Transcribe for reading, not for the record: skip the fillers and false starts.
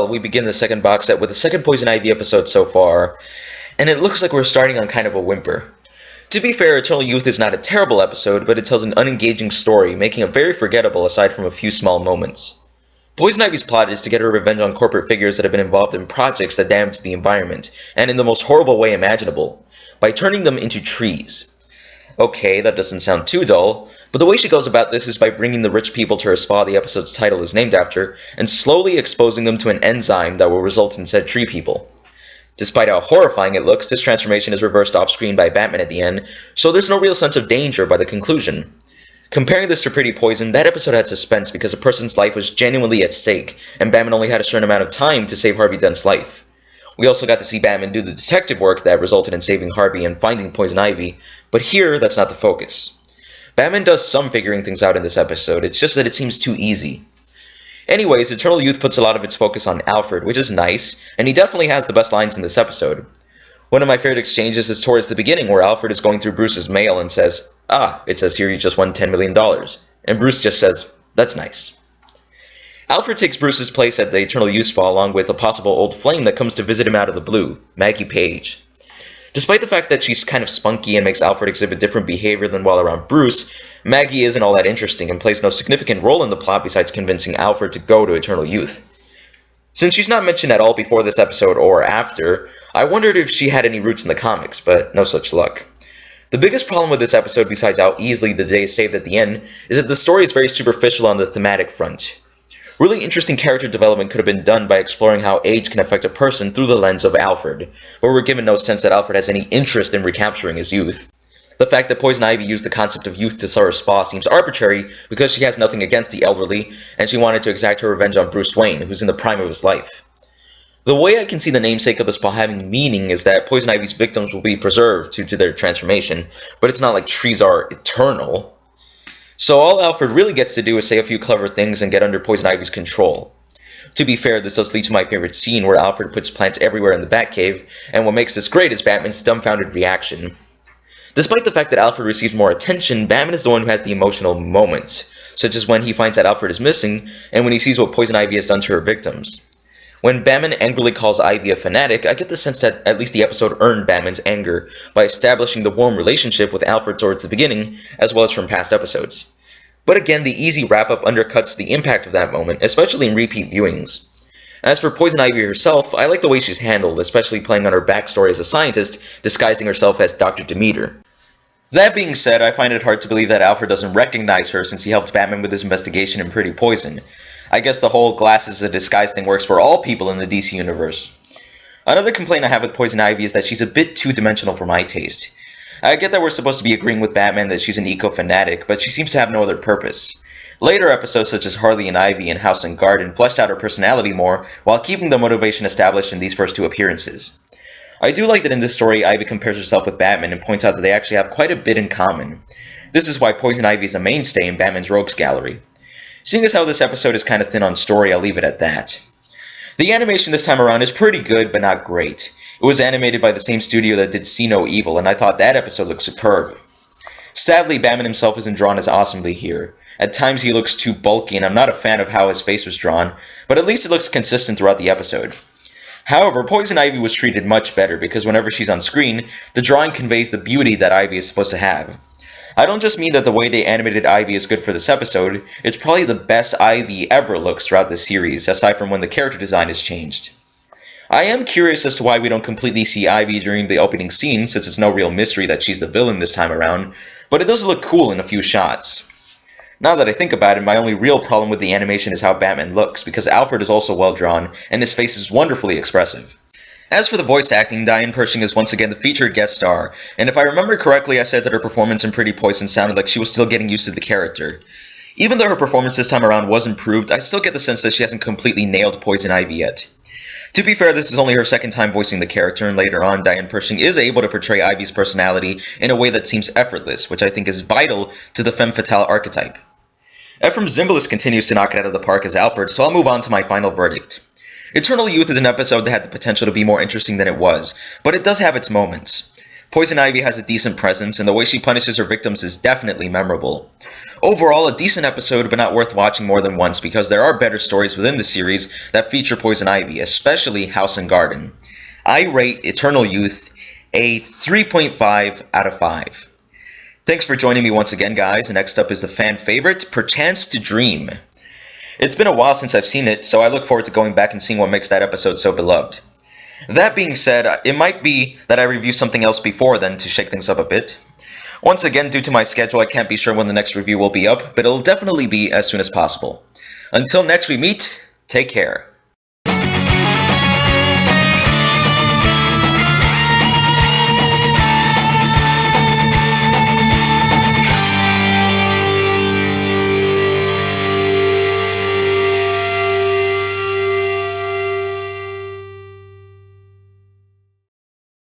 tell, we begin the second box set with the second Poison Ivy episode so far, and it looks like we're starting on kind of a whimper. To be fair, Eternal Youth is not a terrible episode, but it tells an unengaging story, making it very forgettable aside from a few small moments. Poison Ivy's plot is to get her revenge on corporate figures that have been involved in projects that damage the environment, and in the most horrible way imaginable, by turning them into trees. Okay, that doesn't sound too dull, but the way she goes about this is by bringing the rich people to her spa the episode's title is named after, and slowly exposing them to an enzyme that will result in said tree people. Despite how horrifying it looks, this transformation is reversed off-screen by Batman at the end, so there's no real sense of danger by the conclusion. Comparing this to Pretty Poison, that episode had suspense because a person's life was genuinely at stake, and Batman only had a certain amount of time to save Harvey Dent's life. We also got to see Batman do the detective work that resulted in saving Harvey and finding Poison Ivy, but here, that's not the focus. Batman does some figuring things out in this episode, it's just that it seems too easy. Anyways, Eternal Youth puts a lot of its focus on Alfred, which is nice, and he definitely has the best lines in this episode. One of my favorite exchanges is towards the beginning where Alfred is going through Bruce's mail and says, "Ah, it says here you just won $10 million. And Bruce just says, "That's nice." Alfred takes Bruce's place at the Eternal Youth Spa along with a possible old flame that comes to visit him out of the blue, Maggie Page. Despite the fact that she's kind of spunky and makes Alfred exhibit different behavior than while around Bruce, Maggie isn't all that interesting and plays no significant role in the plot besides convincing Alfred to go to Eternal Youth. Since she's not mentioned at all before this episode or after, I wondered if she had any roots in the comics, but no such luck. The biggest problem with this episode, besides how easily the day is saved at the end, is that the story is very superficial on the thematic front. Really interesting character development could have been done by exploring how age can affect a person through the lens of Alfred, but we're given no sense that Alfred has any interest in recapturing his youth. The fact that Poison Ivy used the concept of youth to sell her spa seems arbitrary because she has nothing against the elderly, and she wanted to exact her revenge on Bruce Wayne, who's in the prime of his life. The way I can see the namesake of the spa having meaning is that Poison Ivy's victims will be preserved due to their transformation, but it's not like trees are eternal. So all Alfred really gets to do is say a few clever things and get under Poison Ivy's control. To be fair, this does lead to my favorite scene where Alfred puts plants everywhere in the Batcave, and what makes this great is Batman's dumbfounded reaction. Despite the fact that Alfred receives more attention, Batman is the one who has the emotional moments, such as when he finds that Alfred is missing, and when he sees what Poison Ivy has done to her victims. When Batman angrily calls Ivy a fanatic, I get the sense that at least the episode earned Batman's anger by establishing the warm relationship with Alfred towards the beginning, as well as from past episodes. But again, the easy wrap-up undercuts the impact of that moment, especially in repeat viewings. As for Poison Ivy herself, I like the way she's handled, especially playing on her backstory as a scientist, disguising herself as Dr. Demeter. That being said, I find it hard to believe that Alfred doesn't recognize her since he helped Batman with his investigation in Pretty Poison. I guess the whole glass is a disguise thing works for all people in the DC universe. Another complaint I have with Poison Ivy is that she's a bit two-dimensional for my taste. I get that we're supposed to be agreeing with Batman that she's an eco-fanatic, but she seems to have no other purpose. Later episodes such as Harley and Ivy and House and Garden fleshed out her personality more, while keeping the motivation established in these first two appearances. I do like that in this story, Ivy compares herself with Batman and points out that they actually have quite a bit in common. This is why Poison Ivy is a mainstay in Batman's Rogues Gallery. Seeing as how this episode is kind of thin on story, I'll leave it at that. The animation this time around is pretty good, but not great. It was animated by the same studio that did See No Evil, and I thought that episode looked superb. Sadly, Batman himself isn't drawn as awesomely here. At times he looks too bulky, and I'm not a fan of how his face was drawn, but at least it looks consistent throughout the episode. However, Poison Ivy was treated much better because whenever she's on screen, the drawing conveys the beauty that Ivy is supposed to have. I don't just mean that the way they animated Ivy is good for this episode, it's probably the best Ivy ever looks throughout this series, aside from when the character design is changed. I am curious as to why we don't completely see Ivy during the opening scene, since it's no real mystery that she's the villain this time around, but it does look cool in a few shots. Now that I think about it, my only real problem with the animation is how Batman looks, because Alfred is also well drawn, and his face is wonderfully expressive. As for the voice acting, Diane Pershing is once again the featured guest star, and if I remember correctly, I said that her performance in Pretty Poison sounded like she was still getting used to the character. Even though her performance this time around was improved, I still get the sense that she hasn't completely nailed Poison Ivy yet. To be fair, this is only her second time voicing the character, and later on, Diane Pershing is able to portray Ivy's personality in a way that seems effortless, which I think is vital to the femme fatale archetype. Ephraim Zimbalist continues to knock it out of the park as Alfred, so I'll move on to my final verdict. Eternal Youth is an episode that had the potential to be more interesting than it was, but it does have its moments. Poison Ivy has a decent presence, and the way she punishes her victims is definitely memorable. Overall, a decent episode, but not worth watching more than once because there are better stories within the series that feature Poison Ivy, especially House and Garden. I rate Eternal Youth a 3.5 out of 5. Thanks for joining me once again, guys. Next up is the fan favorite, Perchance to Dream. It's been a while since I've seen it, so I look forward to going back and seeing what makes that episode so beloved. That being said, it might be that I review something else before then to shake things up a bit. Once again, due to my schedule, I can't be sure when the next review will be up, but it'll definitely be as soon as possible. Until next we meet, take care.